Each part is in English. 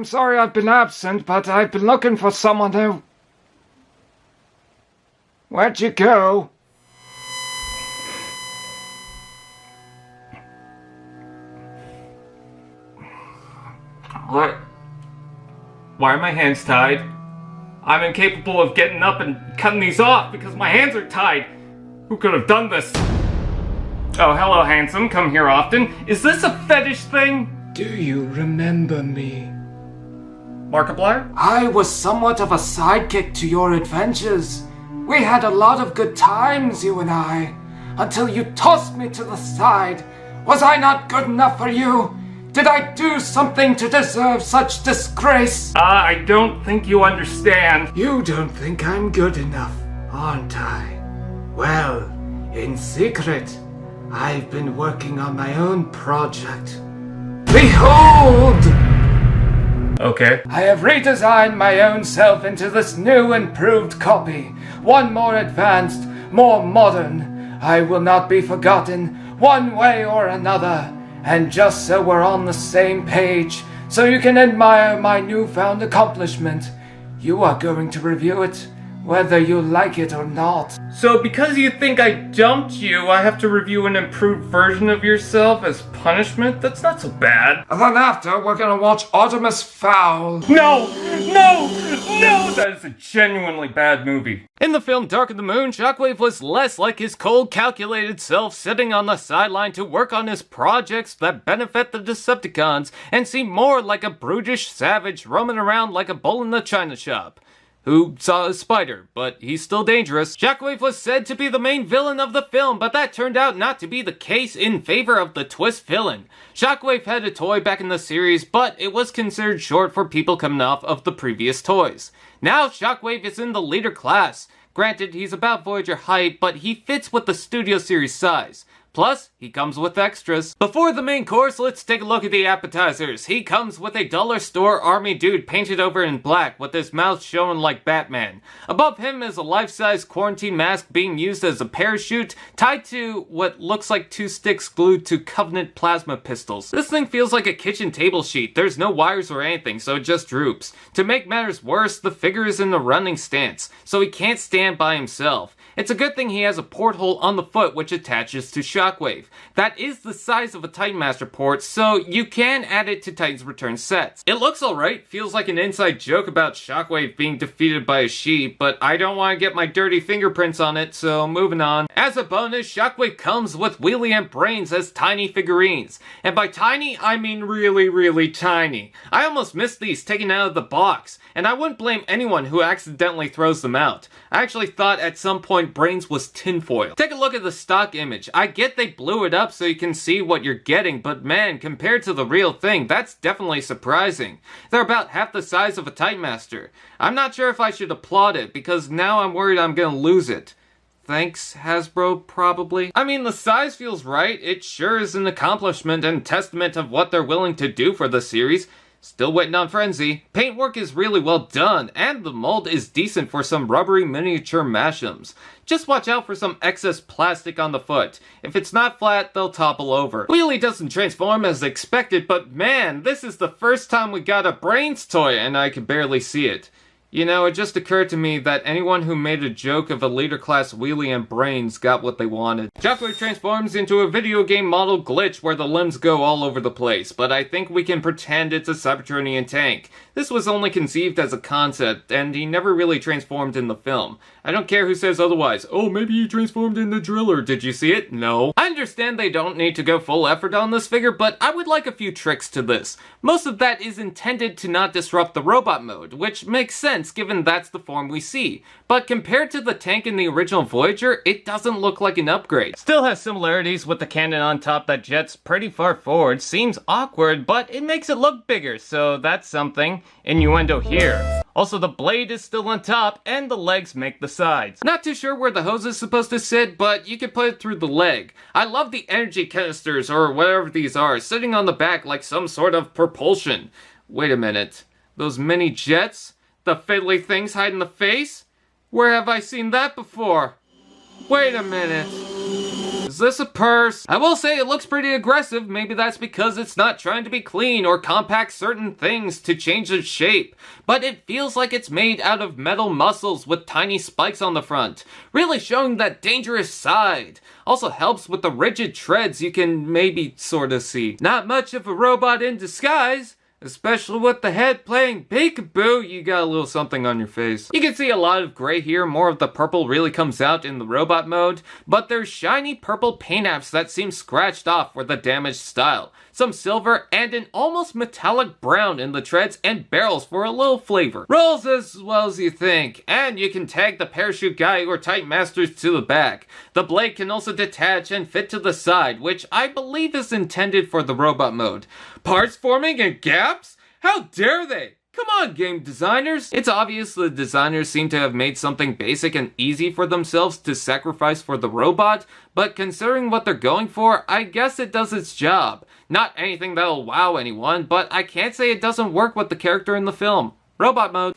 sorry I've been absent, but I've been looking for someone who... Where'd you go? What? Why are my hands tied? I'm incapable of getting up and cutting these off because my hands are tied. Who could have done this? Oh, hello, handsome. Come here often. Is this a fetish thing? Do you remember me? Markiplier? I was somewhat of a sidekick to your adventures. We had a lot of good times, you and I, until you tossed me to the side. Was I not good enough for you? Did I do something to deserve such disgrace? I don't think you understand. You don't think I'm good enough, aren't I? Well, in secret, I've been working on my own project. Behold! Okay. I have redesigned my own self into this new improved copy. One more advanced, more modern. I will not be forgotten, one way or another. And just so we're on the same page, so you can admire my newfound accomplishment, you are going to review it, whether you like it or not. So because you think I dumped you, I have to review an improved version of yourself as punishment? That's not so bad. And then after, we're gonna watch Artemis Fowl. No! That is a genuinely bad movie. In the film Dark of the Moon, Shockwave was less like his cold, calculated self sitting on the sideline to work on his projects that benefit the Decepticons, and seemed more like a brutish savage roaming around like a bull in the china shop. Who saw a spider, but he's still dangerous. Shockwave was said to be the main villain of the film, but that turned out not to be the case in favor of the twist villain. Shockwave had a toy back in the series, but it was considered short for people coming off of the previous toys. Now Shockwave is in the leader class. Granted, he's about Voyager height, but he fits with the studio series size. Plus, he comes with extras. Before the main course, let's take a look at the appetizers. He comes with a dollar store army dude painted over in black with his mouth showing like Batman. Above him is a life-size quarantine mask being used as a parachute tied to what looks like two sticks glued to Covenant plasma pistols. This thing feels like a kitchen table sheet. There's no wires or anything, so it just droops. To make matters worse, the figure is in a running stance, so he can't stand by himself. It's a good thing he has a porthole on the foot which attaches to Shockwave. That is the size of a Titan Master port, so you can add it to Titan's Return sets. It looks alright, feels like an inside joke about Shockwave being defeated by a sheep, but I don't want to get my dirty fingerprints on it, so moving on. As a bonus, Shockwave comes with Wheelie and Brains as tiny figurines. And by tiny, I mean really tiny. I almost missed these taken out of the box, and I wouldn't blame anyone who accidentally throws them out. I actually thought at some point Brains was tinfoil. Take a look at the stock image. I get they blew it up so you can see what you're getting, but man, compared to the real thing, that's definitely surprising. They're about half the size of a Titan Master. I'm not sure if I should applaud it, because now I'm worried I'm gonna lose it. Thanks, Hasbro, probably. I mean, the size feels right. It sure is an accomplishment and testament of what they're willing to do for the series. Still waiting on Frenzy. Paintwork is really well done, and the mold is decent for some rubbery miniature mashems. Just watch out for some excess plastic on the foot. If it's not flat, they'll topple over. Wheelie doesn't transform as expected, but man, this is the first time we got a Brains toy, and I can barely see it. You know, it just occurred to me that anyone who made a joke of a leader class Wheelie and Brains got what they wanted. Shockwave transforms into a video game model glitch where the limbs go all over the place, but I think we can pretend it's a Cybertronian tank. This was only conceived as a concept, and he never really transformed in the film. I don't care who says otherwise. Oh, maybe he transformed in the Driller. Did you see it? No. I understand they don't need to go full effort on this figure, but I would like a few tricks to this. Most of that is intended to not disrupt the robot mode, which makes sense given that's the form we see. But compared to the tank in the original Voyager, it doesn't look like an upgrade. Still has similarities with the cannon on top that jets pretty far forward. Seems awkward, but it makes it look bigger, so that's something. Innuendo here. Also, the blade is still on top, and the legs make the sides. Not too sure where the hose is supposed to sit, but you can put it through the leg. I love the energy canisters, or whatever these are, sitting on the back like some sort of propulsion. Wait a minute. Those mini jets? The fiddly things hiding the face? Where have I seen that before? Wait a minute. Is this a purse? I will say it looks pretty aggressive. Maybe that's because it's not trying to be clean or compact certain things to change its shape. But it feels like it's made out of metal muscles with tiny spikes on the front, really showing that dangerous side. Also helps with the rigid treads you can maybe sorta see. Not much of a robot in disguise. Especially with the head playing peekaboo, you got a little something on your face. You can see a lot of gray here, more of the purple really comes out in the robot mode, but there's shiny purple paint apps that seem scratched off for the damaged style. Some silver and an almost metallic brown in the treads and barrels for a little flavor. Rolls as well as you think, and you can tag the parachute guy or Titan Masters to the back. The blade can also detach and fit to the side, which I believe is intended for the robot mode. Parts forming in gaps? How dare they? Come on, game designers! It's obvious the designers seem to have made something basic and easy for themselves to sacrifice for the robot, but considering what they're going for, I guess it does its job. Not anything that'll wow anyone, but I can't say it doesn't work with the character in the film. Robot mode.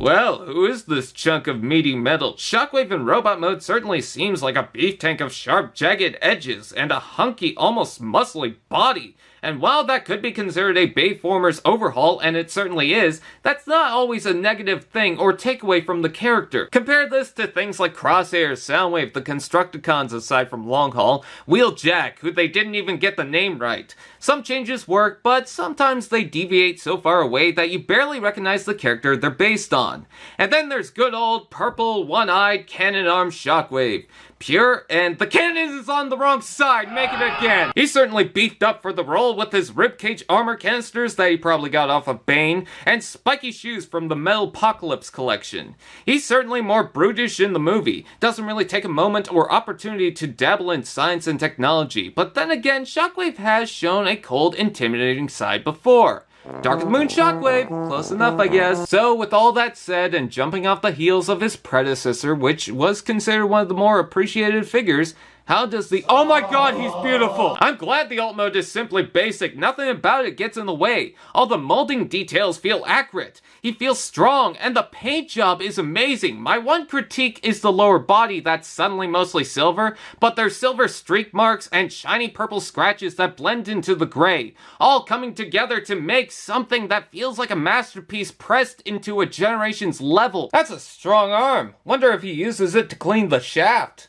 Well, who is this chunk of meaty metal? Shockwave in robot mode certainly seems like a beef tank of sharp, jagged edges and a hunky, almost muscly body. And while that could be considered a Bayformers overhaul, and it certainly is, that's not always a negative thing or takeaway from the character. Compare this to things like Crosshair, Soundwave, the Constructicons aside from Longhaul, Wheeljack, who they didn't even get the name right. Some changes work, but sometimes they deviate so far away that you barely recognize the character they're based on. And then there's good old purple, one-eyed, cannon-armed Shockwave. Pure, and the cannon is on the wrong side, make it again! He's certainly beefed up for the role with his ribcage armor canisters that he probably got off of Bane, and spiky shoes from the Metalpocalypse collection. He's certainly more brutish in the movie, doesn't really take a moment or opportunity to dabble in science and technology, but then again, Shockwave has shown a cold, intimidating side before. Dark of the Moon Shockwave, close enough I guess. So with all that said and jumping off the heels of his predecessor, which was considered one of the more appreciated figures, how does the— oh my god, he's beautiful! I'm glad the alt mode is simply basic, nothing about it gets in the way. All the molding details feel accurate. He feels strong, and the paint job is amazing. My one critique is the lower body that's suddenly mostly silver, but there's silver streak marks and shiny purple scratches that blend into the gray, all coming together to make something that feels like a masterpiece pressed into a generation's level. That's a strong arm. Wonder if he uses it to clean the shaft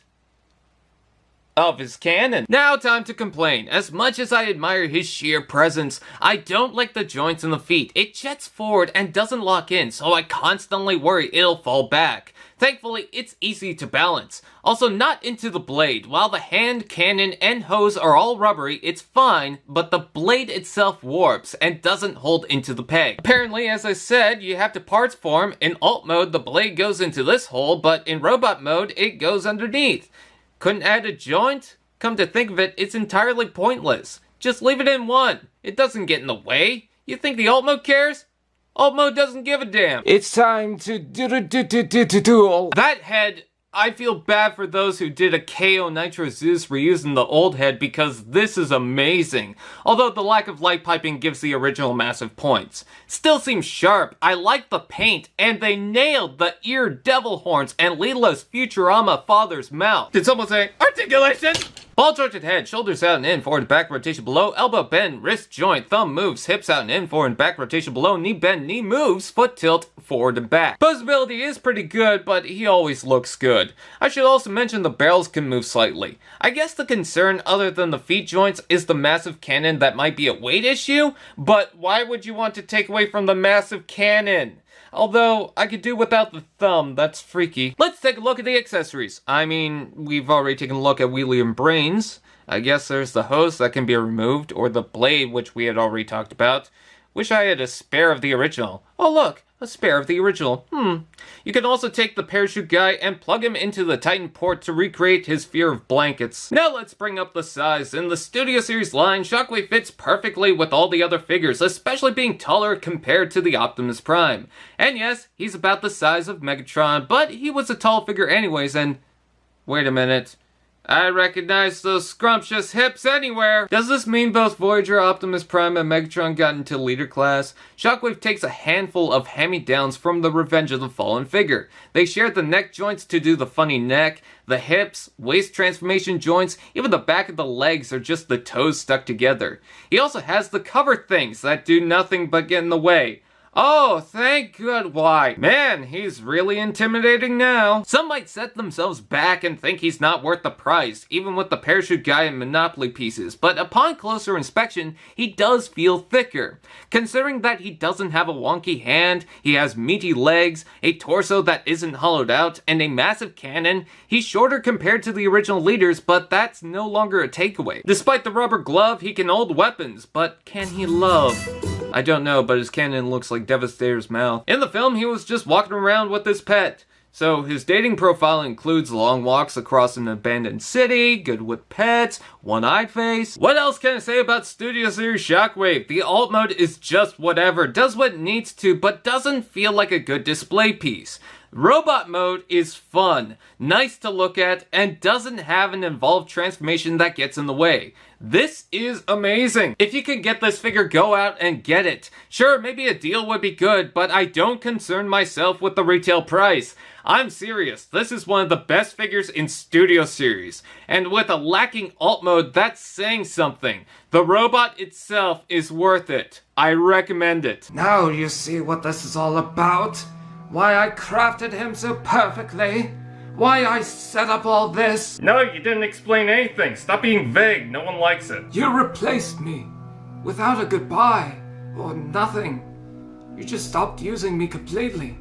of his cannon. Now time to complain. As much as I admire his sheer presence, I don't like the joints in the feet. It jets forward and doesn't lock in, so I constantly worry it'll fall back. Thankfully, it's easy to balance. Also, not into the blade. While the hand, cannon, and hose are all rubbery, it's fine, but the blade itself warps and doesn't hold into the peg. Apparently, as I said, you have to parts form. In alt mode, the blade goes into this hole, but in robot mode, it goes underneath. Couldn't add a joint? Come to think of it, it's entirely pointless. Just leave it in one. It doesn't get in the way. You think the alt mode cares? Alt mode doesn't give a damn. It's time to duel. That head, I feel bad for those who did a KO Nitro Zeus reusing the old head because this is amazing. Although the lack of light piping gives the original massive points. Still seems sharp. I like the paint, and they nailed the ear devil horns and Lila's Futurama father's mouth. Did someone say articulation? Ball jointed head, shoulders out and in, forward and back rotation below, elbow bend, wrist joint, thumb moves, hips out and in, forward and back rotation below, knee bend, knee moves, foot tilt, forward and back. Posability is pretty good, but he always looks good. I should also mention the barrels can move slightly. I guess the concern other than the feet joints is the massive cannon that might be a weight issue, but why would you want to take away from the massive cannon? Although, I could do without the thumb, that's freaky. Let's take a look at the accessories. I mean, we've already taken a look at Wheelie and Brains. I guess there's the hose that can be removed, or the blade, which we had already talked about. Wish I had a spare of the original. Oh look, A spare of the original. You can also take the parachute guy and plug him into the Titan port to recreate his fear of blankets. Now let's bring up the size. In the Studio Series line, Shockwave fits perfectly with all the other figures, especially being taller compared to the Optimus Prime. And yes, he's about the size of Megatron, but he was a tall figure anyways, and... wait a minute. I recognize those scrumptious hips anywhere! Does this mean both Voyager, Optimus Prime, and Megatron got into leader class? Shockwave takes a handful of hand-me-downs from the Revenge of the Fallen figure. They share the neck joints to do the funny neck, the hips, waist transformation joints, even the back of the legs are just the toes stuck together. He also has the cover things that do nothing but get in the way. Oh, thank good. Why? Man, he's really intimidating now. Some might set themselves back and think he's not worth the price, even with the parachute guy and Monopoly pieces, but upon closer inspection, he does feel thicker. Considering that he doesn't have a wonky hand, he has meaty legs, a torso that isn't hollowed out, and a massive cannon, he's shorter compared to the original leaders, but that's no longer a takeaway. Despite the rubber glove, he can hold weapons, but can he love? I don't know, but his cannon looks like Devastator's mouth. In the film, he was just walking around with his pet. So his dating profile includes long walks across an abandoned city, good with pets, one-eyed face. What else can I say about Studio Series Shockwave? The alt mode is just whatever, does what it needs to, but doesn't feel like a good display piece. Robot mode is fun, nice to look at, and doesn't have an involved transformation that gets in the way. This is amazing. If you can get this figure, go out and get it. Sure, maybe a deal would be good, but I don't concern myself with the retail price. I'm serious, this is one of the best figures in Studio Series. And with a lacking alt mode, that's saying something. The robot itself is worth it. I recommend it. Now you see what this is all about. Why I crafted him so perfectly. Why I set up all this. No, you didn't explain anything. Stop being vague. No one likes it. You replaced me. Without a goodbye. Or nothing. You just stopped using me completely.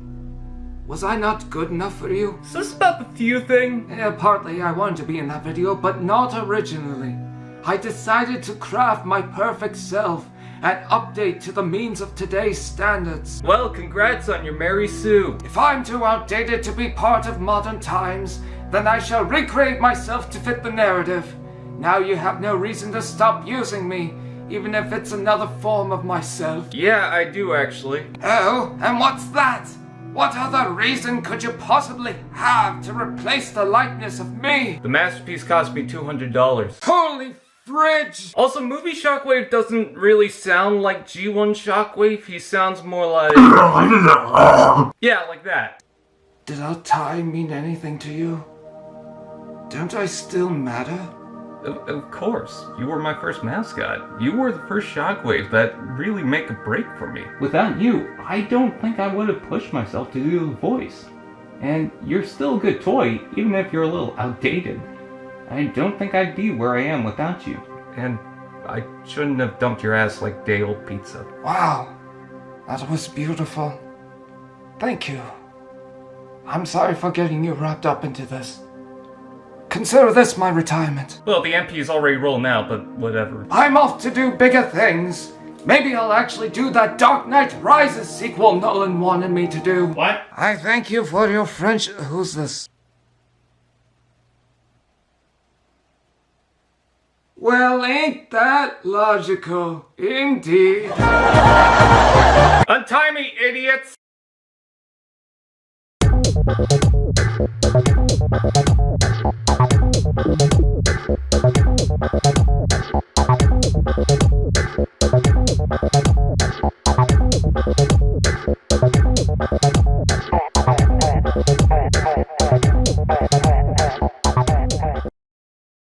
Was I not good enough for you? Is this about the few thing? Yeah, partly I wanted to be in that video, but not originally. I decided to craft my perfect self and update to the means of today's standards. Well, congrats on your Mary Sue. If I'm too outdated to be part of modern times, then I shall recreate myself to fit the narrative. Now you have no reason to stop using me, even if it's another form of myself. Yeah, I do actually. Oh, and what's that? What other reason could you possibly have to replace the likeness of me? The masterpiece cost me $200. Holy fridge! Also, movie Shockwave doesn't really sound like G1 Shockwave. He sounds more like... yeah, like that. Did our tie mean anything to you? Don't I still matter? Of course. You were my first mascot. You were the first Shockwave that really make a break for me. Without you, I don't think I would have pushed myself to do the voice. And you're still a good toy, even if you're a little outdated. I don't think I'd be where I am without you. And I shouldn't have dumped your ass like day-old pizza. Wow, that was beautiful. Thank you. I'm sorry for getting you wrapped up into this. Consider this my retirement. Well, the MP is already rolling out, but whatever. I'm off to do bigger things. Maybe I'll actually do that Dark Knight Rises sequel Nolan wanted me to do. What? I thank you for your friendship. Who's this? Well, ain't that logical? Indeed. Untie me, idiots!